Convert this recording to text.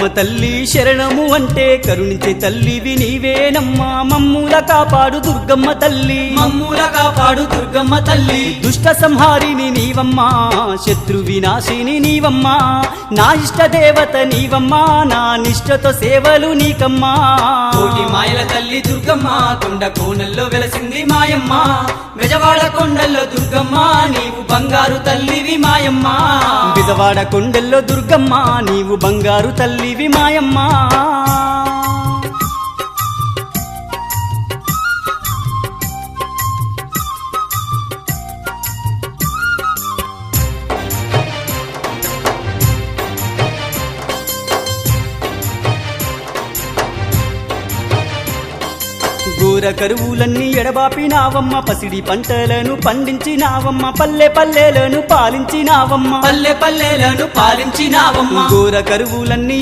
దుర్గమ్మ తల్లి శరణము అంటే కరుణించే తల్లివి నీవేనమ్మా మమ్ముల కాపాడు దుర్గమ్మ తల్లి మమ్ముల కాపాడు దుర్గమ్మ తల్లి దుష్ట సంహారిని నీవమ్మా శత్రు వినాశిని నీవమ్మా నా ఇష్ట దేవత నీవమ్మా నా నిష్టతో సేవలు నీకమ్మా కోటి మాయల తల్లి దుర్గమ్మ కొండ కోనల్లో వెలసింది మాయమ్మ బెజవాడ కొండల్లో దుర్గమ్మ నీవు బంగారు తల్లివి మాయమ్మ బిజవాడ కొండల్లో దుర్గమ్మ నీవు బంగారు తల్లివి మాయమ్మ ఘోర కరువులన్నీ ఎడబాపినావమ్మ పసిడి పంటలను పండించినావమ్మ పల్లె పల్లెలను పాలించినావమ్మ పల్లె పల్లెలను పాలించినావమ్మ ఘోర కరువులన్నీ